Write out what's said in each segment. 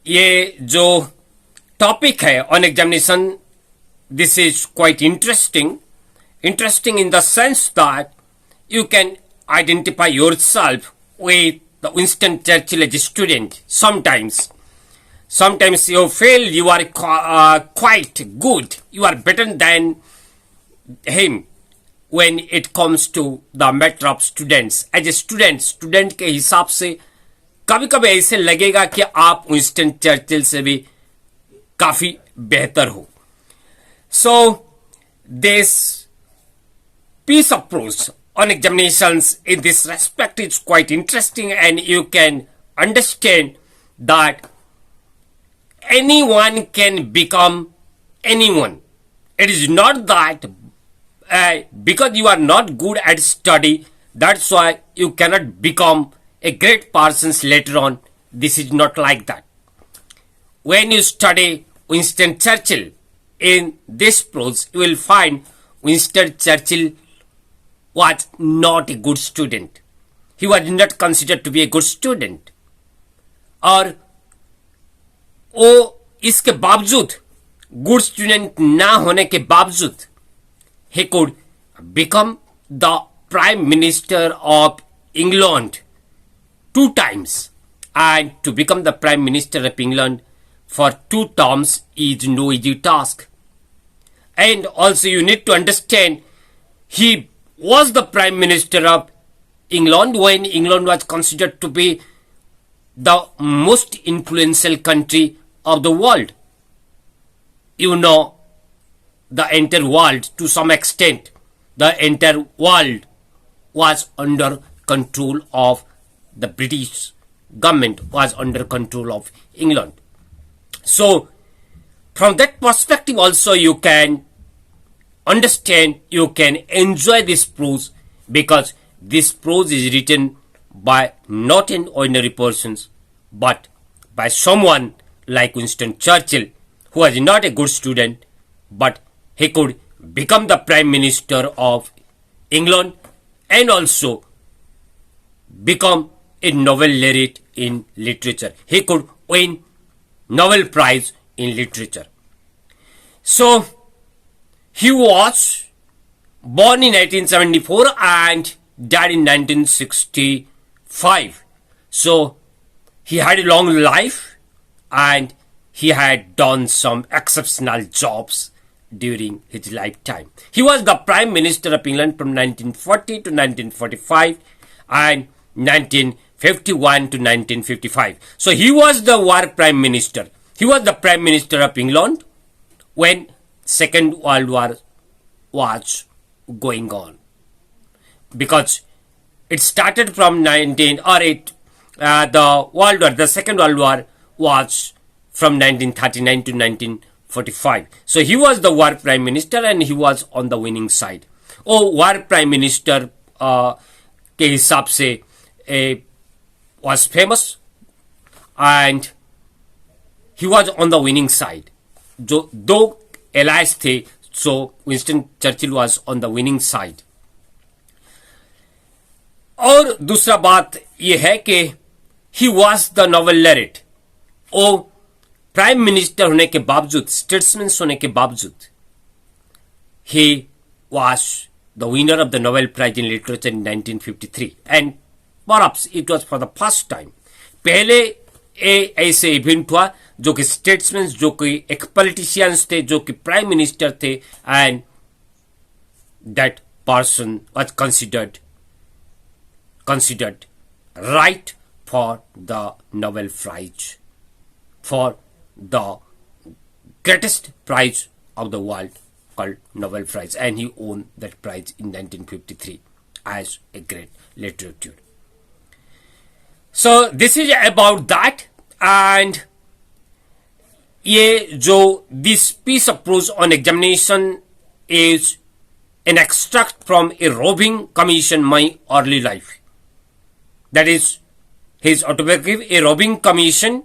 ये जो टॉपिक है on examination, this is quite interesting. Interesting in the sense that you can identify yourself with the Winston Churchill as a student. Sometimes you feel you are quite good. You are better than him when it comes to the matter of students. As a student के हिसाब से कभी कभी ऐसे लगेगा कि आप Winston Churchill से भी काफी बेहतर हो. So, this piece of prose on examinations in this respect is quite interesting, and you can understand that anyone can become anyone. It is not that because you are not good at study, that's why you cannot become a great person later on. This is not like that. When you study Winston Churchill, in this prose, you will find Winston Churchill was not a good student. He was not considered to be a good student. और वो इसके बावजूद good student ना होने के बावजूद he could become the prime minister of England 2 times, and to become the prime minister of England for 2 terms is no easy task. And also you need to understand, he was the prime minister of England when England was considered to be the most influential country of the world. You know, the entire world, to some extent, the entire world was under control of the British government, was under control of England. So, from that perspective also you can understand, you can enjoy this prose, because this prose is written by not an ordinary person, but by someone like Winston Churchill, who was not a good student, but he could become the prime minister of England and also become a Nobel laureate in literature. He could win Nobel Prize in literature. So, he was born in 1874 and died in 1965. So, he had a long life and he had done some exceptional jobs during his lifetime. He was the Prime Minister of England from 1940 to 1945 and 1951 to 1955. So he was the war Prime Minister. He was the Prime Minister of England when Second World War was going on. Because it started from the Second World War was from 1939 to 1945. So he was the war Prime Minister and he was on the winning side. War Prime Minister के हिसाब से was famous and he was on the winning side. जो दो allies थे, so Winston Churchill was on the winning side. और दूसरा बात यह है कि he was the Nobel laureate. वो प्राइम मिनिस्टर होने के बावजूद, स्टेट्समैन होने के बावजूद, he was the winner of the Nobel Prize in Literature in 1953 and perhaps it was for the first time. पहले ऐसे इवेंट हुआ जो कि स्टेट्समैन, जो कि एक पॉलिटिशियंस थे, जो कि प्राइम मिनिस्टर थे, and that person was considered right for the Nobel Prize, for the greatest prize of the world called Nobel Prize, and he won that prize in 1953 as a great literature. So this is about that, and this piece of prose on examination is an extract from a roving commission, My Early Life. That is his autobiography, A Roving Commission,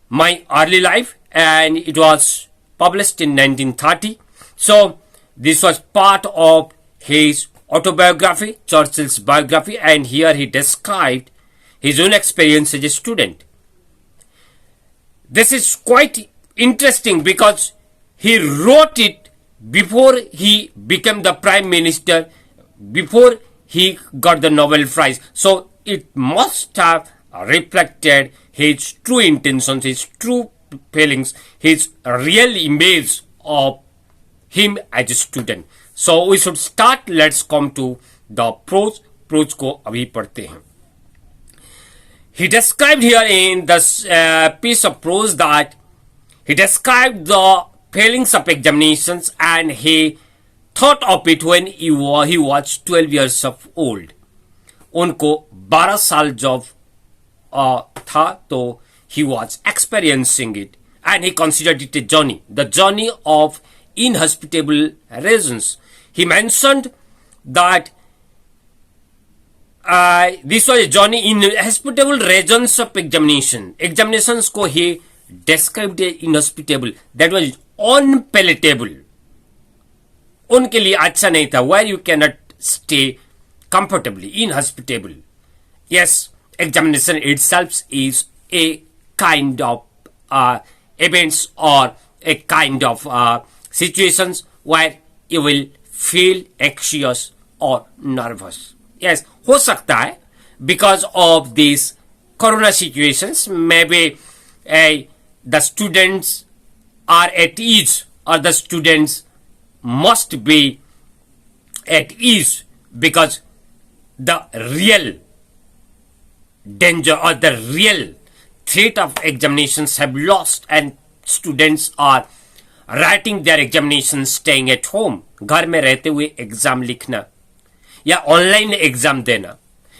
My Early Life, and it was published in 1930. So this was part of his autobiography, Churchill's biography, and here he described his own experience as a student. This is quite interesting because he wrote it before he became the prime minister, before he got the Nobel Prize. So it must have reflected his true intentions, his true feelings, his real image of him as a student. So we should start. Let's come to the prose. Prose को अभी पढ़ते हैं. He described here in this piece of prose that he described the failings of examinations and he thought of it when he was 12 years of old. उनको 12 साल जब था तो he was experiencing it and he considered it a journey, the journey of inhospitable regions. He mentioned that this was a journey in inhospitable regions of examination. Examinations को he described as inhospitable, that was unpalatable. उनके लिए अच्छा नहीं था, where you cannot stay comfortably, inhospitable. Yes, examination itself is a kind of events or a kind of situations where you will feel anxious or nervous. Yes, हो सकता है because of these corona situations, maybe the students are at ease or the students must be at ease because the real danger or the real threat of examinations have lost and students are writing their examinations staying at home. घर में रहते हुए exam लिखना या online exam देना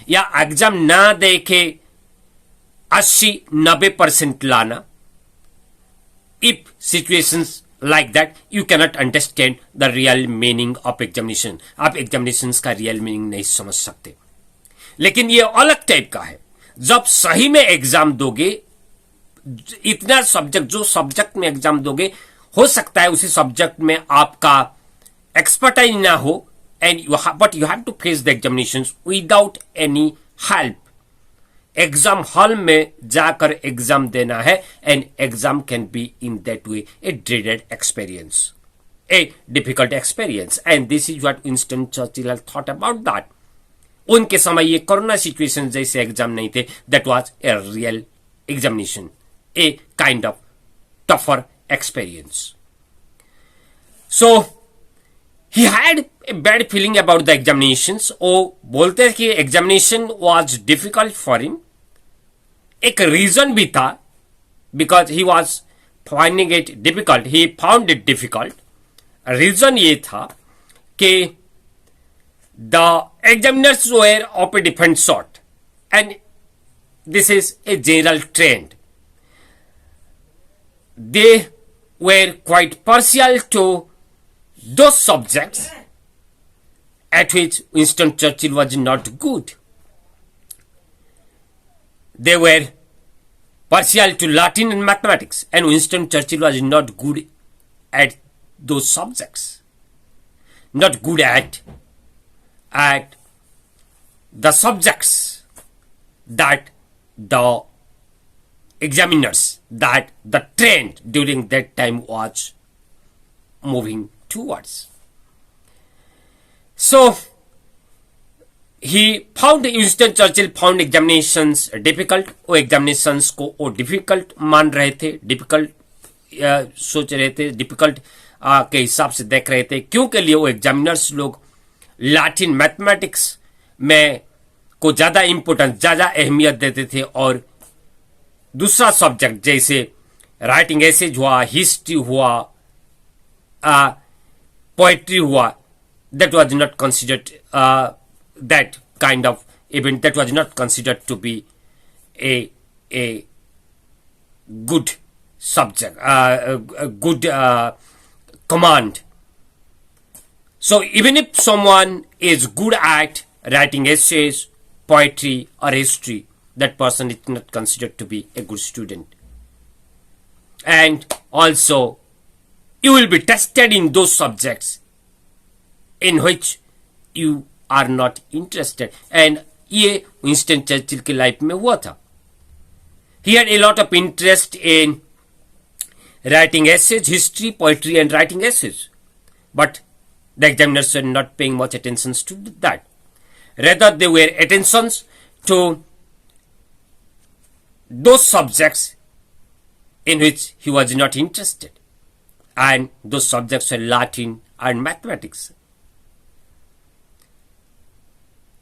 या exam ना दे के 80-90% लाना. If situations like that, you cannot understand the real meaning of examination. आप examinations का real meaning नहीं समझ सकते. लेकिन ये अलग टाइप का है. जब सही में एग्जाम दोगे, इतना सब्जेक्ट जो सब्जेक्ट में एग्जाम दोगे, हो सकता है उसी सब्जेक्ट में आपका एक्सपर्टाइज ना हो, but you have to face the examinations without any help. Exam hall में जाकर एग्जाम देना है and exam can be in that way A dreaded experience, a difficult experience, and this is what Winston Churchill had thought about that. उनके समय ये corona situation जैसे exam नहीं थे. That was a real examination, a kind of tougher experience. So he had a bad feeling about the examinations. वो बोलते हैं कि examination was difficult for him. एक रीजन भी था, because he was finding it difficult. He found it difficult. Reason ये था कि the examiners were of a different sort, and this is a general trend. They were quite partial to those subjects at which Winston Churchill was not good. They were partial to Latin and mathematics, and Winston Churchill was not good at those subjects, not good at the subjects that the examiners, that the trend during that time was moving towards. So he found, Winston Churchill found examinations difficult. वो examinations को वो difficult मान रहे थे, difficult सोच रहे थे, difficult के हिसाब से देख रहे थे. क्यों के लिए वो examiners लोग Latin mathematics में को ज्यादा इम्पोर्टेंस, ज्यादा अहमियत देते थे, और दूसरा सब्जेक्ट जैसे राइटिंग एसेज हुआ, हिस्ट्री हुआ, poetry हुआ, that was not considered, that kind of event, that was not considered to be a good subject, a good command. So even if someone is good at writing essays, poetry or history, that person is not considered to be a good student. And also you will be tested in those subjects in which you are not interested. And ये Winston Churchill की life में हुआ था. He had a lot of interest in writing essays, history, poetry, and writing essays. But the examiners were not paying much attention to that. Rather, they were attentions to those subjects in which he was not interested. And those subjects were Latin and mathematics.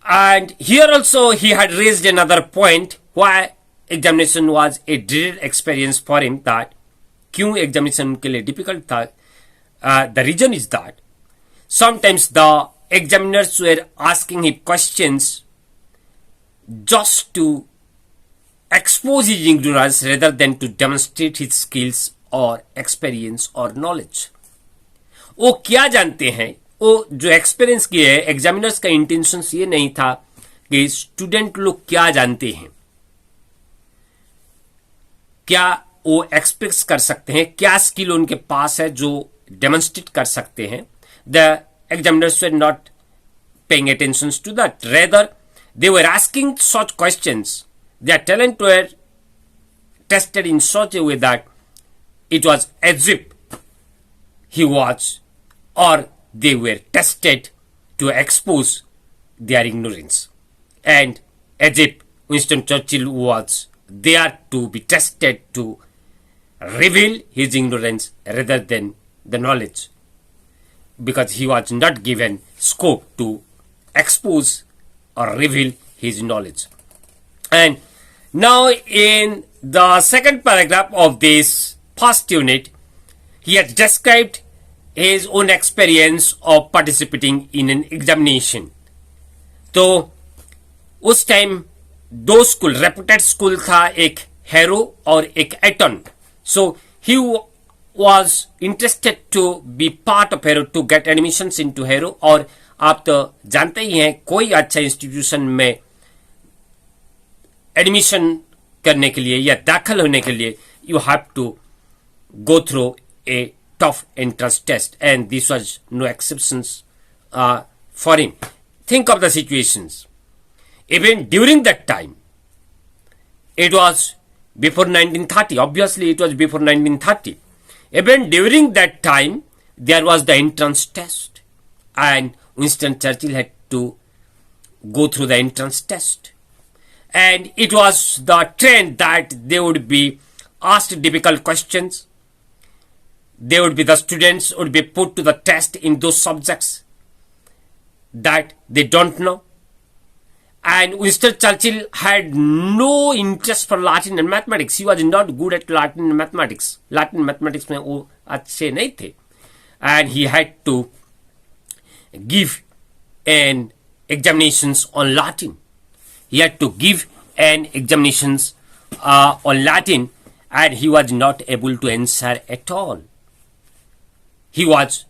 And here also he had raised another point why examination was a dreaded experience for him, that क्यों examination उनके लिए difficult था. The reason is that sometimes the examiners were asking him questions just to expose his ignorance rather than to demonstrate his skills or experience or knowledge. वो क्या जानते हैं, वो जो एक्सपीरियंस किए हैं, एग्जामिनर्स का इंटेंशन ये नहीं था कि स्टूडेंट लोग क्या जानते हैं, क्या वो एक्सप्रेस कर सकते हैं, क्या स्किल उनके पास है जो डेमोन्स्ट्रेट कर सकते हैं. The examiners were not paying attention to that. Rather they were asking such questions. Their talent were tested in such a way that it was as if he was, or they were tested to expose their ignorance, and as if Winston Churchill was there to be tested to reveal his ignorance rather than the knowledge, because he was not given scope to expose or reveal his knowledge. And now in the second paragraph of this first unit, he has described his own experience of participating in an examination. तो उस time दो school, reputed school था, एक harrow और एक Eton. So he was interested to be part of Harrow to get admissions into Harrow. और आप तो जानते ही हैं, कोई अच्छा इंस्टीट्यूशन में एडमिशन करने के लिए या दाखिल होने के लिए you have to go through a tough entrance test, and this was no exceptions for him. Think of the situations. Even during that time, it was before 1930. Obviously, it was before 1930. Even during that time, there was the entrance test, and Winston Churchill had to go through the entrance test. And it was the trend that they would be asked difficult questions. The students would be put to the test in those subjects that they don't know. And Winston Churchill had no interest for Latin and mathematics. He was not good at Latin and mathematics. Latin and mathematics में वो अच्छे नहीं थे. And he had to give an examinations on Latin. He had to give an examinations on Latin, and he was not able to answer at all. He was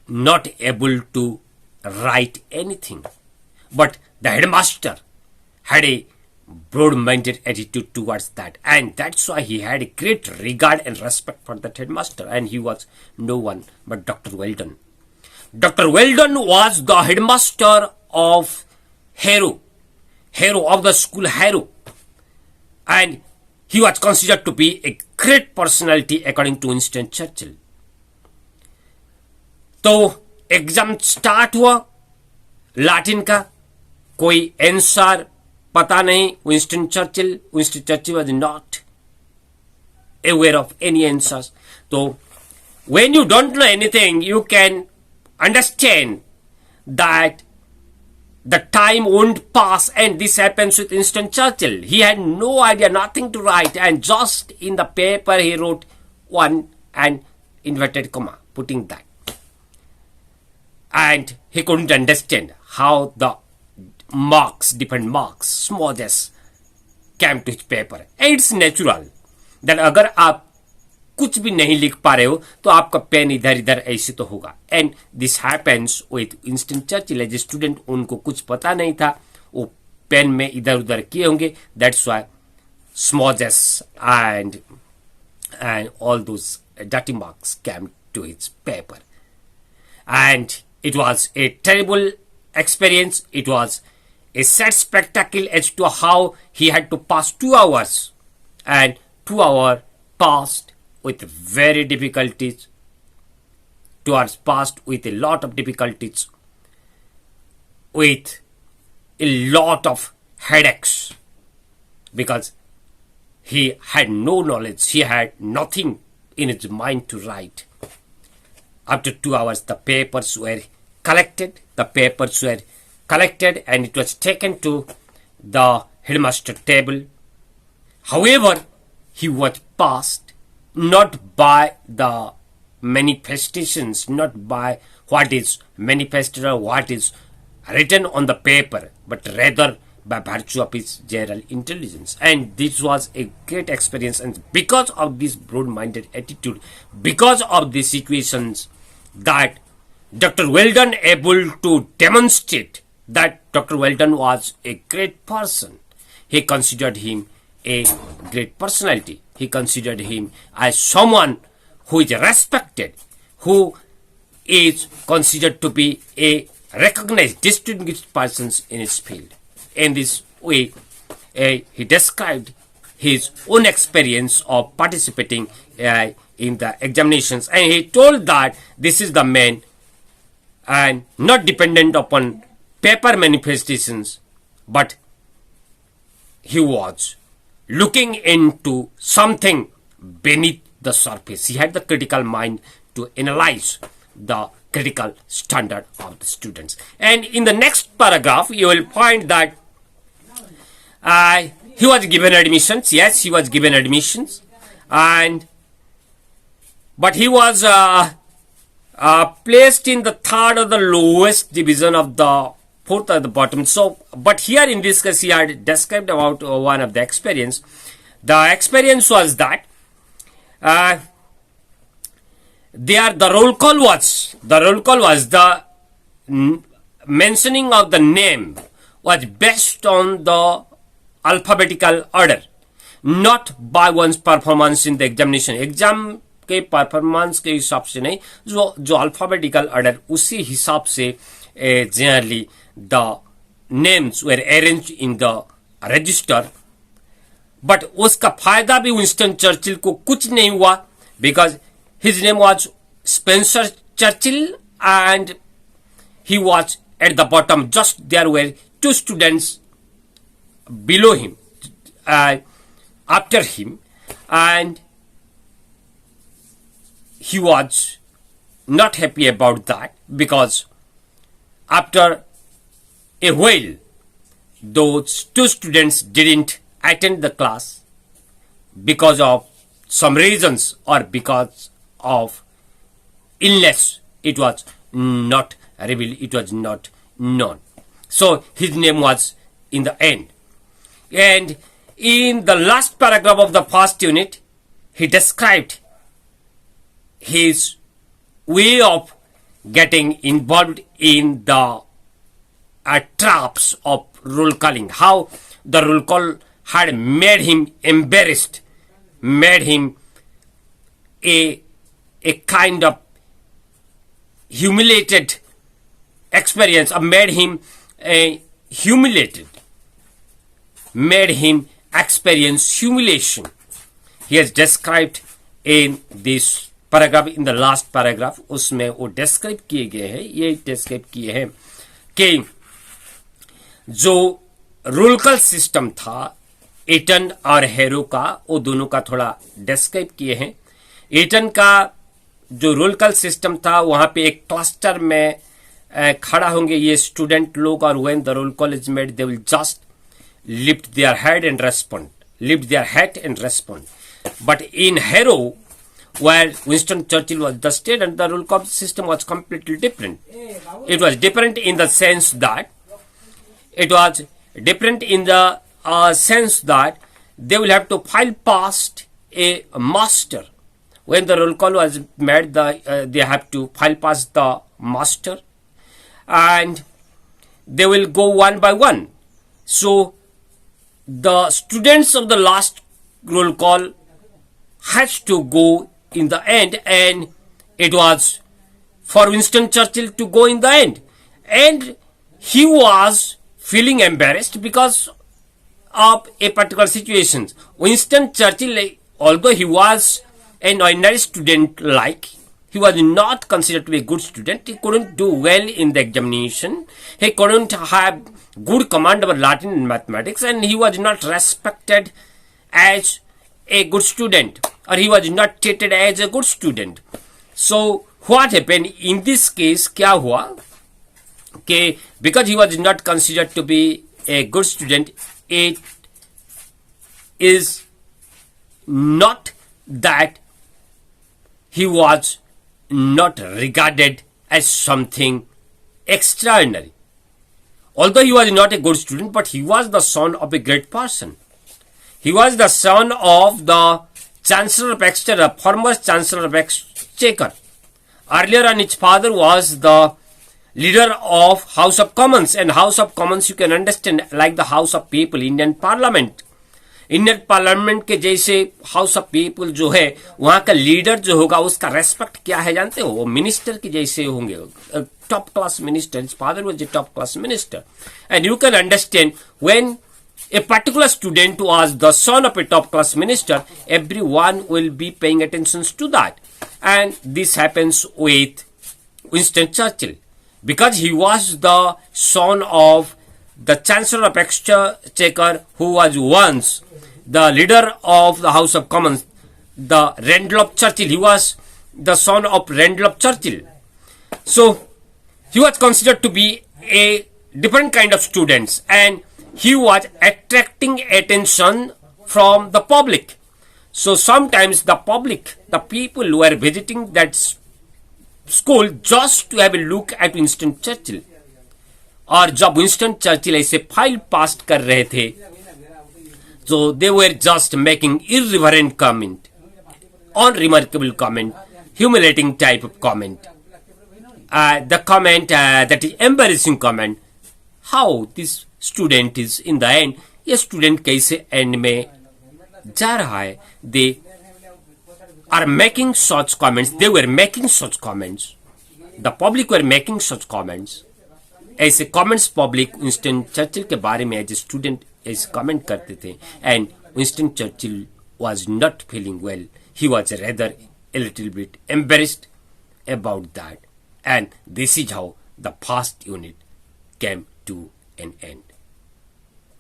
not able to write anything. But the headmaster had a broad-minded attitude towards that, and that's why he had a great regard and respect for that headmaster, and he was no one but Dr. Weldon. Dr. Weldon was the headmaster of Harrow of the school Harrow, and he was considered to be a great personality according to Winston Churchill. तो exam start हुआ Latin का, कोई answer पता नहीं. Winston Churchill was not aware of any answers. So when you don't know anything, you can understand that the time won't pass, and this happens with Winston Churchill. He had no idea, nothing to write, and just in the paper he wrote one and inverted comma, putting that. And he couldn't understand how the different marks, smudges came to his paper. And it's natural that अगर आप कुछ भी नहीं लिख पा रहे हो तो आपका पेन इधर इधर ऐसे तो होगा. And this happens with Winston Churchill. As a student उनको कुछ पता नहीं था, वो पेन में इधर उधर किए होंगे. That's why smudges and all those dirty marks came to his paper. And it was a terrible experience. It was a sad spectacle as to how he had to pass 2 hours, and 2 hours passed with very difficulties, towards past with a lot of difficulties, with a lot of headaches, because he had no knowledge, he had nothing in his mind to write. After 2 hours, the papers were collected, and it was taken to the headmaster table. However, he was passed not by the manifestations, not by what is manifested or what is written on the paper, but rather by virtue of his general intelligence. And this was a great experience, and because of this broad-minded attitude, because of the situations that Dr. Weldon able to demonstrate that Dr. Weldon was a great person. He considered him a great personality. He considered him as someone who is respected, who is considered to be a recognized, distinguished person in his field. In this way, he described his own experience of participating in the examinations, and he told that this is the man and not dependent upon paper manifestations, but he was looking into something beneath the surface. He had the critical mind to analyze the critical standard of the students. And in the next paragraph, you will find that he was given admissions. Yes, he was given admissions, but he was placed in the third or the lowest division of the fourth at the bottom. So, but here in this case, he had described about one of the experience. The experience was that the roll call was the mentioning of the name was based on the alphabetical order, not by one's performance in the examination. Exam के performance के हिसाब से नहीं, जो alphabetical order उसी हिसाब से generally the names were arrange in the register. But उसका फायदा भी विंस्टन चर्चिल को कुछ नहीं हुआ, because his name was Spencer Churchill and he was at the bottom. Just there were two students below him, after him, and he was not happy about that, because after a while those two students didn't attend the class because of some reasons or because of illness. It was not revealed, it was not known. So his name was in the end. And in the last paragraph of the first unit, he described his way of getting involved in the traps of roll calling. How the roll call had made him embarrassed, made him a kind of humiliated experience, or made him humiliated, made him experience humiliation. He has described in this paragraph, in the last paragraph, उसमें वो describe किए गए हैं, ये describe किए हैं कि जो roll call system था एटन और हेरो का, वो दोनों का थोड़ा describe किए हैं. एटन का जो roll call system था, वहां पे एक cluster में खड़ा होंगे ये स्टूडेंट लोग, और when the roll call is made, they will just lift their head and respond, lift their head and respond. But in Harrow, where Winston Churchill was the state, and the roll call system was completely different. It was different in the sense that they will have to file past a master. When the roll call was made, they have to file past the master, and they will go one by one. So the students of the last roll call has to go in the end, and it was for Winston Churchill to go in the end, and he was feeling embarrassed because of a particular situation. Winston Churchill, although he was an ordinary student like. He was not considered to be a good student. He couldn't do well in the examination. He couldn't have good command over Latin and mathematics, and he was not respected as a good student, or he was not treated as a good student. So what happened in this case? क्या हुआ कि because he was not considered to be a good student, it is not that he was not regarded as something extraordinary. Although he was not a good student, but he was the son of a great person. He was the son of the Chancellor of Exchequer, former Chancellor of Exchequer. Earlier on, his father was the leader of House of Commons, and House of Commons you can understand like the House of People, Indian Parliament. Indian parliament के जैसे house of people जो है वहां का leader जो होगा उसका respect क्या है जानते हो? वो मिनिस्टर के जैसे होंगे, top class minister. Father was a top class minister, and you can understand when a particular student was the son of a top class minister, everyone will be paying attention to that. And this happens with Winston Churchill because he was the son of the Chancellor of Exchequer, who was once the leader of the House of Commons, the Randolph Churchill. He was the son of Randolph Churchill. So he was considered to be a different kind of students, and he was attracting attention from the public. So sometimes the public, the people who were visiting that school just to have a look at Winston Churchill. और जब Winston Churchill ऐसे file pass कर रहे थे तो they were just making irreverent comment, unremarkable comment, humiliating type of comment, the comment that is embarrassing comment. How this student is in the end, ये student कैसे end में जा रहा है? They are making such comments, they were making such comments, the public were making such comments. ऐसे comments public Winston Churchill के बारे में एज ए स्टूडेंट ऐसे कमेंट करते थे, and Winston Churchill was not feeling well. He was rather a little bit embarrassed about that, and this is how the first unit came to an end.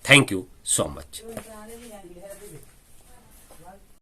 Thank you so much.